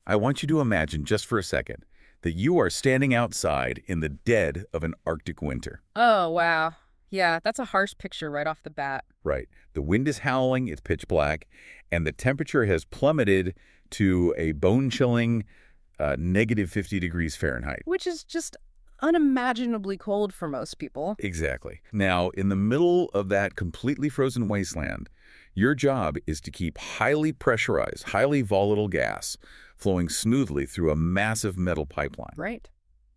I want you to imagine just for a second that you are standing outside in the dead of an Arctic winter. Oh, wow. Yeah, that's a harsh picture right off the bat. Right. The wind is howling, it's pitch black, and the temperature has plummeted to a bone-chilling negative 50 degrees Fahrenheit. Which is just unimaginably cold for most people. Exactly. Now, in the middle of that completely frozen wasteland, your job is to keep highly pressurized, highly volatile gas flowing smoothly through a massive metal pipeline. Right.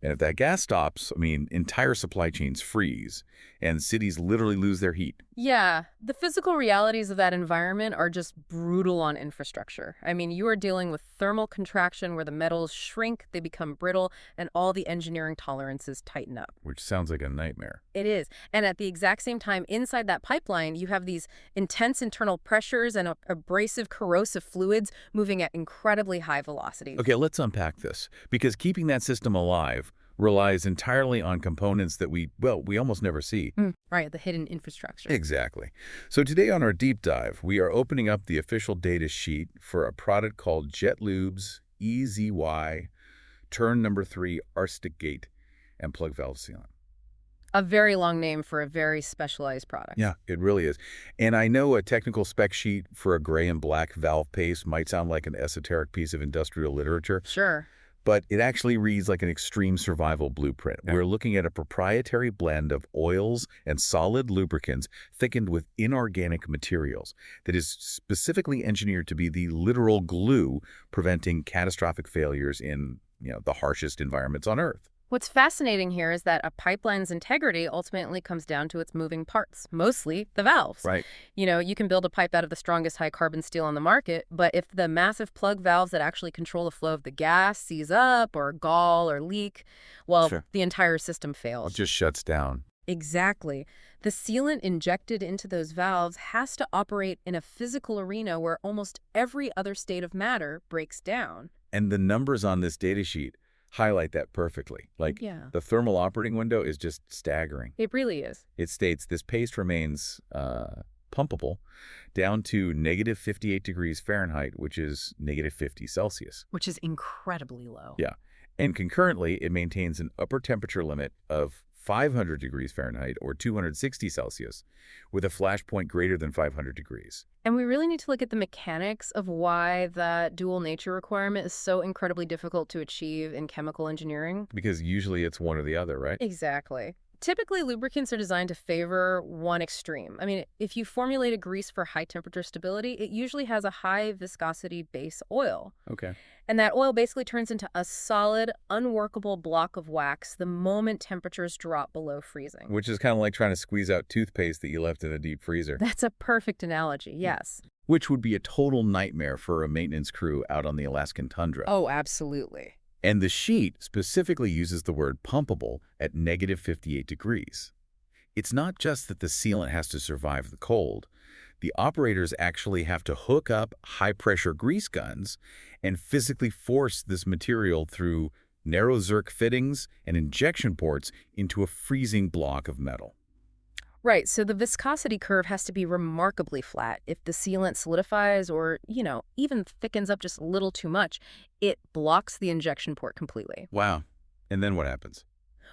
And if that gas stops, entire supply chains freeze, and cities literally lose their heat. Yeah, the physical realities of that environment are just brutal on infrastructure. You are dealing with thermal contraction where the metals shrink, they become brittle, and all the engineering tolerances tighten up. Which sounds like a nightmare. It is. And at the exact same time, inside that pipeline, you have these intense internal pressures and abrasive corrosive fluids moving at incredibly high velocities. Okay, let's unpack this, because keeping that system alive relies entirely on components that we almost never see. Right, the hidden infrastructure. Exactly. So today on our deep dive, we are opening up the official data sheet for a product called Jet-Lube's EZY-TURN #3 Arctic Gate and Plug Valve Sealant. A very long name for a very specialized product. Yeah, it really is. And I know a technical spec sheet for a gray and black valve paste might sound like an esoteric piece of industrial literature. Sure. But it actually reads like an extreme survival blueprint. Yeah. We're looking at a proprietary blend of oils and solid lubricants thickened with inorganic materials that is specifically engineered to be the literal glue preventing catastrophic failures in the harshest environments on Earth. What's fascinating here is that a pipeline's integrity ultimately comes down to its moving parts, mostly the valves. Right. You can build a pipe out of the strongest high-carbon steel on the market, but if the massive plug valves that actually control the flow of the gas seize up or gall or leak, well, Sure. The entire system fails. It just shuts down. Exactly. The sealant injected into those valves has to operate in a physical arena where almost every other state of matter breaks down. And the numbers on this data sheet highlight that perfectly. The thermal operating window is just staggering. It really is. It states this paste remains pumpable down to negative 58 degrees Fahrenheit, which is negative 50 Celsius. Which is incredibly low. Yeah. And concurrently, it maintains an upper temperature limit of 500 degrees Fahrenheit or 260 Celsius with a flash point greater than 500 degrees. And we really need to look at the mechanics of why that dual nature requirement is so incredibly difficult to achieve in chemical engineering. Because usually it's one or the other, right? Exactly. Typically, lubricants are designed to favor one extreme. If you formulate a grease for high temperature stability, it usually has a high viscosity base oil. Okay. And that oil basically turns into a solid, unworkable block of wax the moment temperatures drop below freezing. Which is kind of like trying to squeeze out toothpaste that you left in a deep freezer. That's a perfect analogy, yes. Which would be a total nightmare for a maintenance crew out on the Alaskan tundra. Oh, absolutely. And the sheet specifically uses the word pumpable at negative 58 degrees. It's not just that the sealant has to survive the cold. The operators actually have to hook up high-pressure grease guns and physically force this material through narrow Zerk fittings and injection ports into a freezing block of metal. Right, so the viscosity curve has to be remarkably flat. If the sealant solidifies or, even thickens up just a little too much, it blocks the injection port completely. Wow. And then what happens?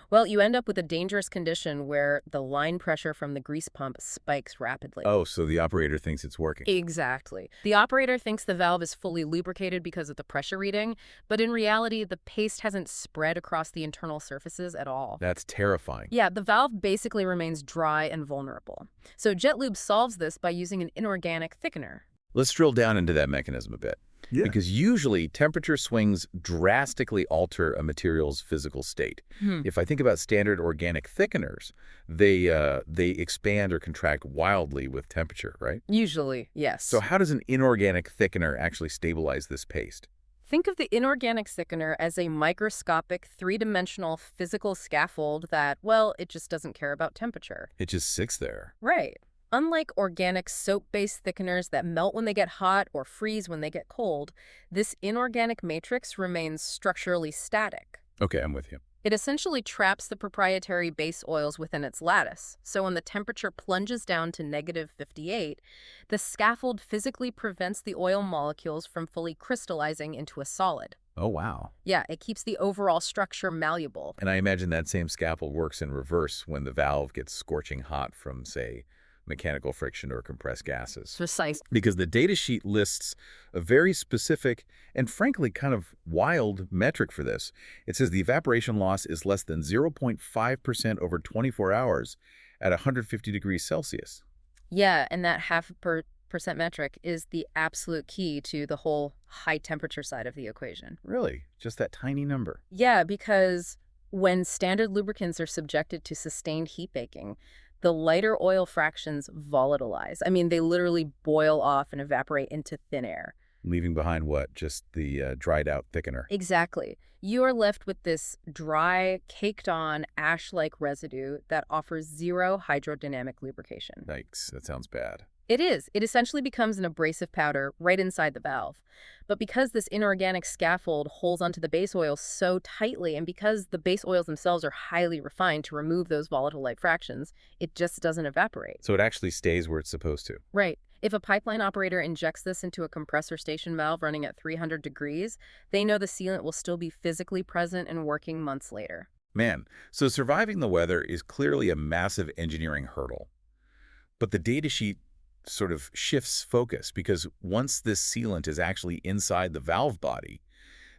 Well, you end up with a dangerous condition where the line pressure from the grease pump spikes rapidly. Oh, so the operator thinks it's working. Exactly. The operator thinks the valve is fully lubricated because of the pressure reading, but in reality, the paste hasn't spread across the internal surfaces at all. That's terrifying. Yeah, the valve basically remains dry and vulnerable. So Jet-Lube solves this by using an inorganic thickener. Let's drill down into that mechanism a bit. Yeah. Because usually temperature swings drastically alter a material's physical state. If I think about standard organic thickeners, they expand or contract wildly with temperature, right? Usually, yes. So how does an inorganic thickener actually stabilize this paste? Think of the inorganic thickener as a microscopic, three-dimensional physical scaffold that, it just doesn't care about temperature. It just sits there. Right. Unlike organic soap-based thickeners that melt when they get hot or freeze when they get cold, this inorganic matrix remains structurally static. Okay, I'm with you. It essentially traps the proprietary base oils within its lattice. So when the temperature plunges down to negative 58, the scaffold physically prevents the oil molecules from fully crystallizing into a solid. Oh, wow. Yeah, it keeps the overall structure malleable. And I imagine that same scaffold works in reverse when the valve gets scorching hot from, say, mechanical friction or compressed gases. Precise. Because the datasheet lists a very specific and frankly kind of wild metric for this. It says the evaporation loss is less than 0.5% over 24 hours at 150 degrees Celsius. Yeah, and that % metric is the absolute key to the whole high temperature side of the equation. Really? Just that tiny number? Yeah, because when standard lubricants are subjected to sustained heat baking, the lighter oil fractions volatilize. I mean, they literally boil off and evaporate into thin air. Leaving behind what? Just the dried out thickener? Exactly. You are left with this dry, caked-on, ash-like residue that offers zero hydrodynamic lubrication. Yikes, that sounds bad. It is. It essentially becomes an abrasive powder right inside the valve. But because this inorganic scaffold holds onto the base oil so tightly, and because the base oils themselves are highly refined to remove those volatile light fractions, it just doesn't evaporate. So it actually stays where it's supposed to. Right. If a pipeline operator injects this into a compressor station valve running at 300 degrees, they know the sealant will still be physically present and working months later. Man, so surviving the weather is clearly a massive engineering hurdle. But the datasheet sort of shifts focus because once this sealant is actually inside the valve body,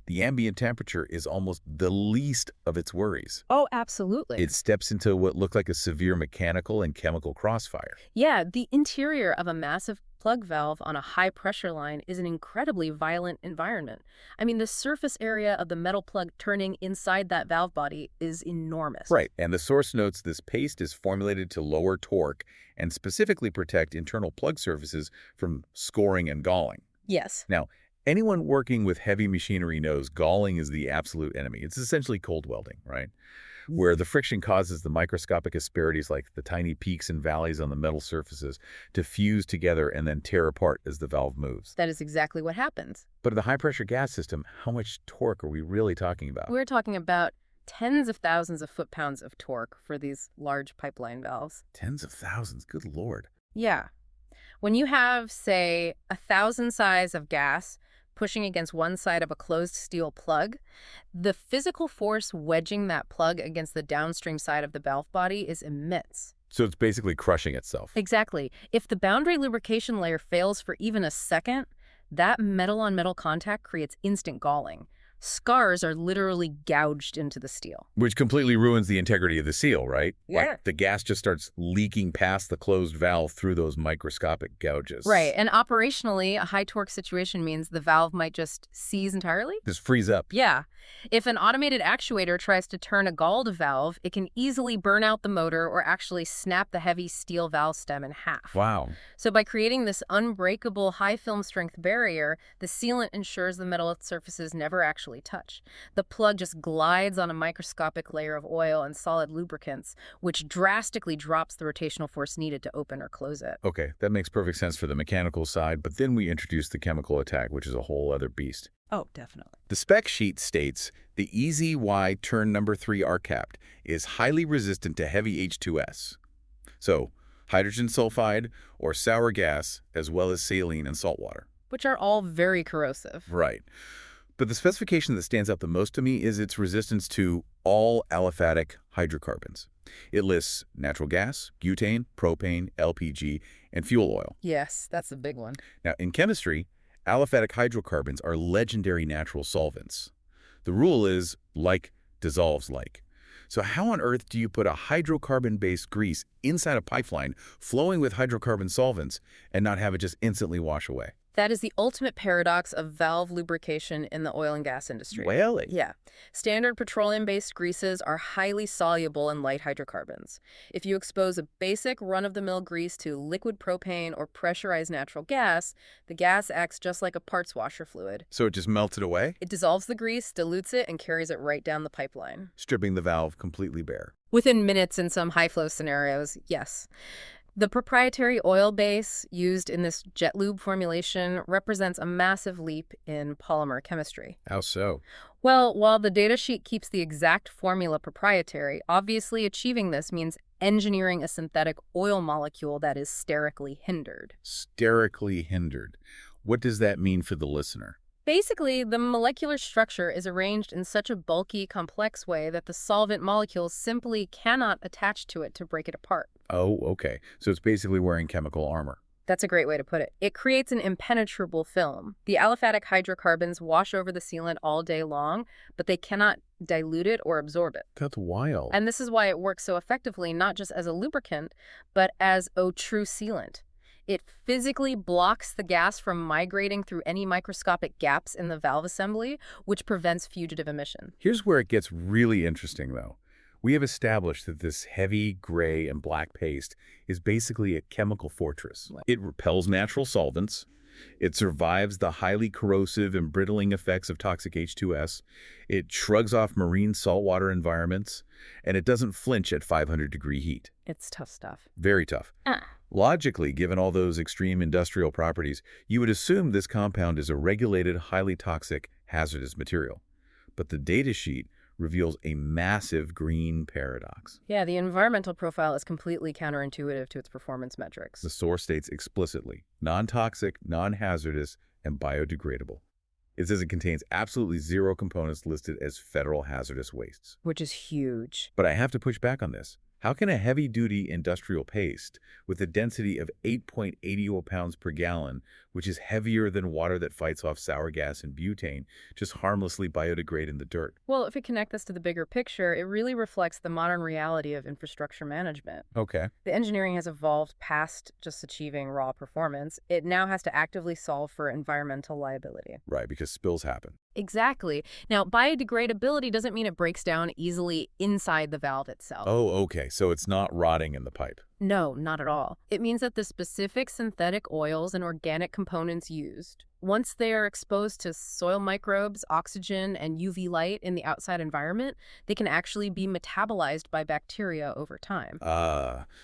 the ambient temperature is almost the least of its worries. Oh, absolutely. It steps into what looked like a severe mechanical and chemical crossfire. Yeah, the interior of a massive plug valve on a high pressure line is an incredibly violent environment. I mean, the surface area of the metal plug turning inside that valve body is enormous. Right, and the source notes this paste is formulated to lower torque and specifically protect internal plug surfaces from scoring and galling. Yes. Now, anyone working with heavy machinery knows galling is the absolute enemy. It's essentially cold welding, right? Where the friction causes the microscopic asperities like the tiny peaks and valleys on the metal surfaces to fuse together and then tear apart as the valve moves. That is exactly what happens. But in the high-pressure gas system, how much torque are we really talking about? We're talking about tens of thousands of foot-pounds of torque for these large pipeline valves. Tens of thousands, good Lord. Yeah. When you have, say, 1,000 size of gas pushing against one side of a closed steel plug, the physical force wedging that plug against the downstream side of the valve body is immense. So it's basically crushing itself. Exactly. If the boundary lubrication layer fails for even a second, that metal-on-metal contact creates instant galling. Scars are literally gouged into the steel. Which completely ruins the integrity of the seal, right? Yeah. Like the gas just starts leaking past the closed valve through those microscopic gouges. Right. And operationally, a high torque situation means the valve might just seize entirely. Just freeze up. Yeah. If an automated actuator tries to turn a galled valve, it can easily burn out the motor or actually snap the heavy steel valve stem in half. Wow. So by creating this unbreakable high film strength barrier, the sealant ensures the metal surfaces never actually touch. The plug just glides on a microscopic layer of oil and solid lubricants, which drastically drops the rotational force needed to open or close it. Okay, that makes perfect sense for the mechanical side, but then we introduce the chemical attack, which is a whole other beast. Oh, definitely. The spec sheet states the EZY-TURN #3 ARCTIC is highly resistant to heavy H2S. So, hydrogen sulfide or sour gas, as well as saline and salt water. Which are all very corrosive. Right. But the specification that stands out the most to me is its resistance to all aliphatic hydrocarbons. It lists natural gas, butane, propane, LPG, and fuel oil. Yes, that's a big one. Now, in chemistry, aliphatic hydrocarbons are legendary natural solvents. The rule is like dissolves like. So how on earth do you put a hydrocarbon-based grease inside a pipeline flowing with hydrocarbon solvents and not have it just instantly wash away? That is the ultimate paradox of valve lubrication in the oil and gas industry. Really? Yeah. Standard petroleum-based greases are highly soluble in light hydrocarbons. If you expose a basic run-of-the-mill grease to liquid propane or pressurized natural gas, the gas acts just like a parts washer fluid. So it just melts it away? It dissolves the grease, dilutes it, and carries it right down the pipeline. Stripping the valve completely bare. Within minutes in some high-flow scenarios, yes. The proprietary oil base used in this Jet-Lube formulation represents a massive leap in polymer chemistry. How so? Well, while the datasheet keeps the exact formula proprietary, obviously achieving this means engineering a synthetic oil molecule that is sterically hindered. Sterically hindered. What does that mean for the listener? Basically, the molecular structure is arranged in such a bulky, complex way that the solvent molecules simply cannot attach to it to break it apart. Oh, okay. So it's basically wearing chemical armor. That's a great way to put it. It creates an impenetrable film. The aliphatic hydrocarbons wash over the sealant all day long, but they cannot dilute it or absorb it. That's wild. And this is why it works so effectively, not just as a lubricant, but as a true sealant. It physically blocks the gas from migrating through any microscopic gaps in the valve assembly, which prevents fugitive emission. Here's where it gets really interesting, though. We have established that this heavy gray and black paste is basically a chemical fortress. It repels natural solvents. It survives the highly corrosive and brittling effects of toxic H2S. It shrugs off marine saltwater environments. And it doesn't flinch at 500-degree heat. It's tough stuff. Very tough. Logically, given all those extreme industrial properties, you would assume this compound is a regulated, highly toxic, hazardous material. But the datasheet reveals a massive green paradox. Yeah, the environmental profile is completely counterintuitive to its performance metrics. The source states explicitly, non-toxic, non-hazardous, and biodegradable. It says it contains absolutely zero components listed as federal hazardous wastes. Which is huge. But I have to push back on this. How can a heavy-duty industrial paste with a density of 8.80 pounds per gallon, which is heavier than water that fights off sour gas and butane, just harmlessly biodegrade in the dirt? Well, if we connect this to the bigger picture, it really reflects the modern reality of infrastructure management. Okay. The engineering has evolved past just achieving raw performance. It now has to actively solve for environmental liability. Right, because spills happen. Exactly. Now, biodegradability doesn't mean it breaks down easily inside the valve itself. Oh, okay. So it's not rotting in the pipe. No, not at all. It means that the specific synthetic oils and organic components used, once they are exposed to soil microbes, oxygen, and UV light in the outside environment, they can actually be metabolized by bacteria over time.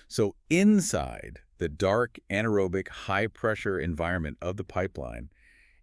So inside the dark, anaerobic, high-pressure environment of the pipeline,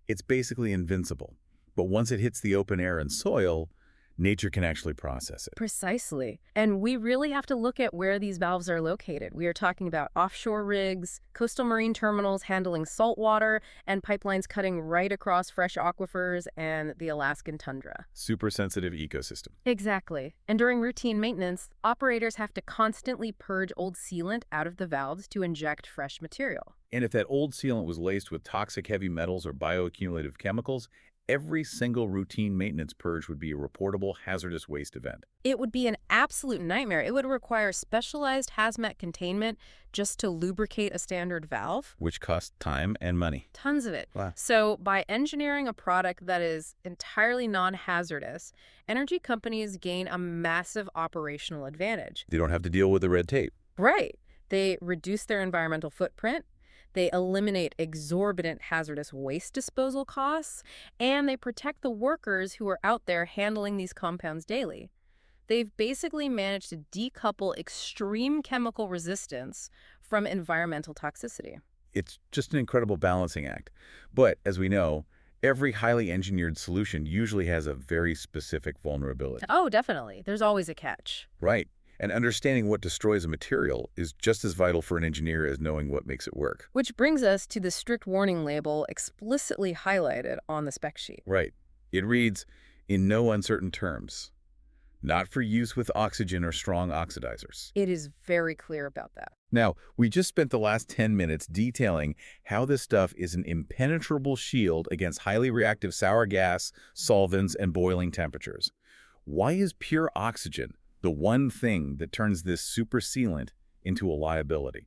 it's basically invincible. But once it hits the open air and soil, nature can actually process it. Precisely. And we really have to look at where these valves are located. We are talking about offshore rigs, coastal marine terminals handling salt water, and pipelines cutting right across fresh aquifers and the Alaskan tundra. Super sensitive ecosystem. Exactly. And during routine maintenance, operators have to constantly purge old sealant out of the valves to inject fresh material. And if that old sealant was laced with toxic heavy metals or bioaccumulative chemicals, every single routine maintenance purge would be a reportable hazardous waste event. It would be an absolute nightmare. It would require specialized hazmat containment just to lubricate a standard valve. Which costs time and money. Tons of it. Wow. So by engineering a product that is entirely non-hazardous, energy companies gain a massive operational advantage. They don't have to deal with the red tape. Right. They reduce their environmental footprint. They eliminate exorbitant hazardous waste disposal costs, and they protect the workers who are out there handling these compounds daily. They've basically managed to decouple extreme chemical resistance from environmental toxicity. It's just an incredible balancing act. But, as we know, every highly engineered solution usually has a very specific vulnerability. Oh, definitely. There's always a catch. Right. And understanding what destroys a material is just as vital for an engineer as knowing what makes it work. Which brings us to the strict warning label explicitly highlighted on the spec sheet. Right. It reads, in no uncertain terms, not for use with oxygen or strong oxidizers. It is very clear about that. Now, we just spent the last 10 minutes detailing how this stuff is an impenetrable shield against highly reactive sour gas, solvents, and boiling temperatures. Why is pure oxygen the one thing that turns this super sealant into a liability?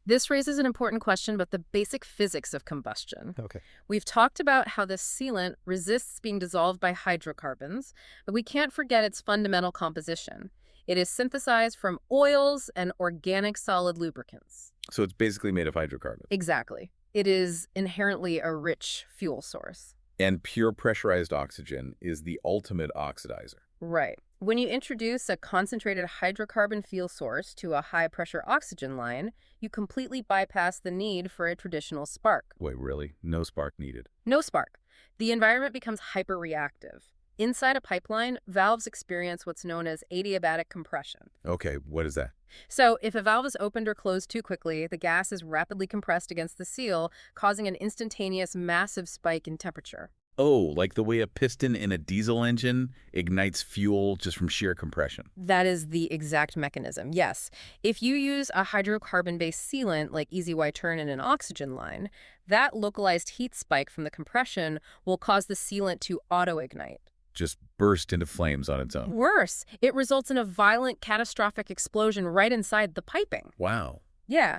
This raises an important question about the basic physics of combustion. Okay. We've talked about how this sealant resists being dissolved by hydrocarbons, but we can't forget its fundamental composition. It is synthesized from oils and organic solid lubricants. So it's basically made of hydrocarbons. Exactly. It is inherently a rich fuel source. And pure pressurized oxygen is the ultimate oxidizer. Right. When you introduce a concentrated hydrocarbon fuel source to a high-pressure oxygen line, you completely bypass the need for a traditional spark. Wait, really? No spark needed? No spark. The environment becomes hyperreactive. Inside a pipeline, valves experience what's known as adiabatic compression. Okay, what is that? So if a valve is opened or closed too quickly, the gas is rapidly compressed against the seal, causing an instantaneous massive spike in temperature. Oh, like the way a piston in a diesel engine ignites fuel just from sheer compression. That is the exact mechanism, yes. If you use a hydrocarbon-based sealant like EZY-TURN in an oxygen line, that localized heat spike from the compression will cause the sealant to auto-ignite. Just burst into flames on its own. Worse, it results in a violent, catastrophic explosion right inside the piping. Wow. Yeah.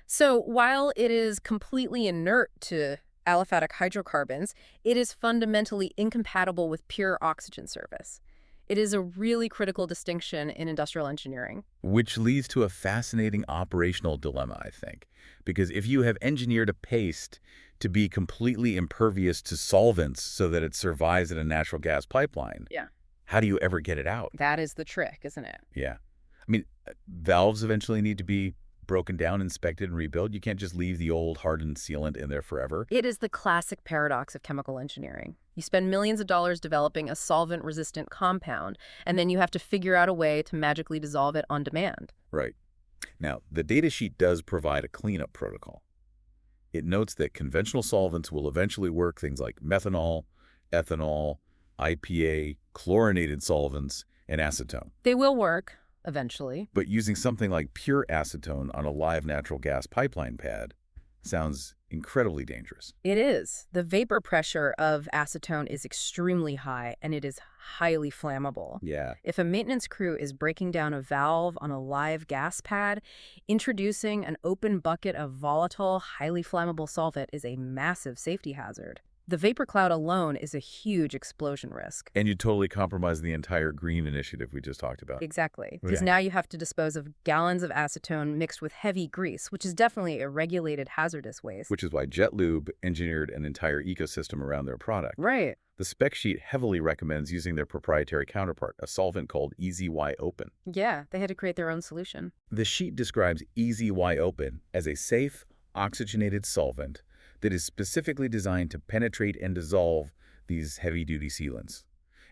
So while it is completely inert to aliphatic hydrocarbons, it is fundamentally incompatible with pure oxygen service. It is a really critical distinction in industrial engineering. Which leads to a fascinating operational dilemma, I think. Because if you have engineered a paste to be completely impervious to solvents so that it survives in a natural gas pipeline, Yeah. how do you ever get it out? That is the trick, isn't it? Yeah. I mean, valves eventually need to be broken down, inspected, and rebuilt. You can't just leave the old hardened sealant in there forever. It is the classic paradox of chemical engineering. You spend millions of dollars developing a solvent-resistant compound, and then you have to figure out a way to magically dissolve it on demand. Right. Now, the datasheet does provide a cleanup protocol. It notes that conventional solvents will eventually work, things like methanol, ethanol, IPA, chlorinated solvents, and acetone. They will work, eventually. But using something like pure acetone on a live natural gas pipeline pad sounds incredibly dangerous. It is. The vapor pressure of acetone is extremely high, and it is highly flammable. Yeah. If a maintenance crew is breaking down a valve on a live gas pad, introducing an open bucket of volatile, highly flammable solvent is a massive safety hazard. The vapor cloud alone is a huge explosion risk. And you totally compromise the entire green initiative we just talked about. Exactly. Because Okay. now you have to dispose of gallons of acetone mixed with heavy grease, which is definitely a regulated hazardous waste. Which is why Jet-Lube engineered an entire ecosystem around their product. Right. The spec sheet heavily recommends using their proprietary counterpart, a solvent called EZY-Open. Yeah, they had to create their own solution. The sheet describes EZY-Open as a safe, oxygenated solvent that is specifically designed to penetrate and dissolve these heavy-duty sealants.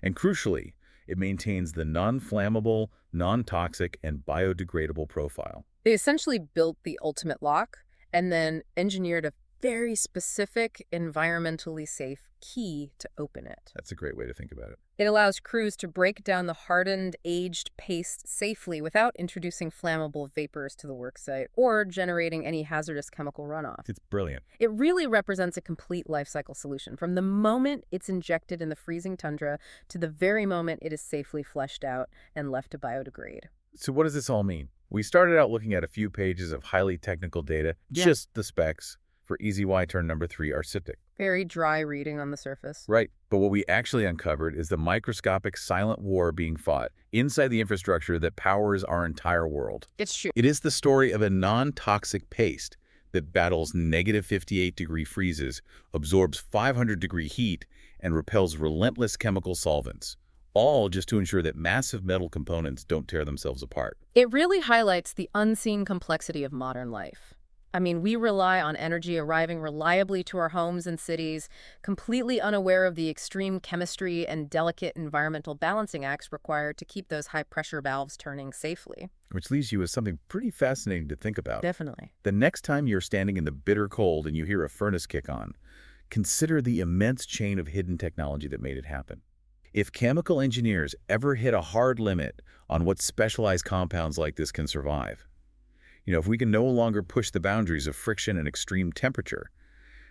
And crucially, it maintains the non-flammable, non-toxic, and biodegradable profile. They essentially built the ultimate lock and then engineered a very specific, environmentally safe key to open it. That's a great way to think about it. It allows crews to break down the hardened, aged paste safely without introducing flammable vapors to the worksite or generating any hazardous chemical runoff. It's brilliant. It really represents a complete life cycle solution, from the moment it's injected in the freezing tundra to the very moment it is safely flushed out and left to biodegrade. So what does this all mean? We started out looking at a few pages of highly technical data, just the specs, for EZY-TURN number 3 Arctic. Very dry reading on the surface. Right, but what we actually uncovered is the microscopic silent war being fought inside the infrastructure that powers our entire world. It's true. It is the story of a non-toxic paste that battles negative 58-degree freezes, absorbs 500-degree heat, and repels relentless chemical solvents, all just to ensure that massive metal components don't tear themselves apart. It really highlights the unseen complexity of modern life. I mean, we rely on energy arriving reliably to our homes and cities, completely unaware of the extreme chemistry and delicate environmental balancing acts required to keep those high-pressure valves turning safely. Which leaves you with something pretty fascinating to think about. Definitely. The next time you're standing in the bitter cold and you hear a furnace kick on, consider the immense chain of hidden technology that made it happen. If chemical engineers ever hit a hard limit on what specialized compounds like this can survive, if we can no longer push the boundaries of friction and extreme temperature,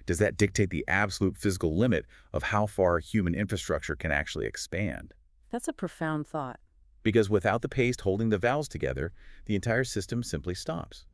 does that dictate the absolute physical limit of how far human infrastructure can actually expand? That's a profound thought. Because without the paste holding the valves together, the entire system simply stops.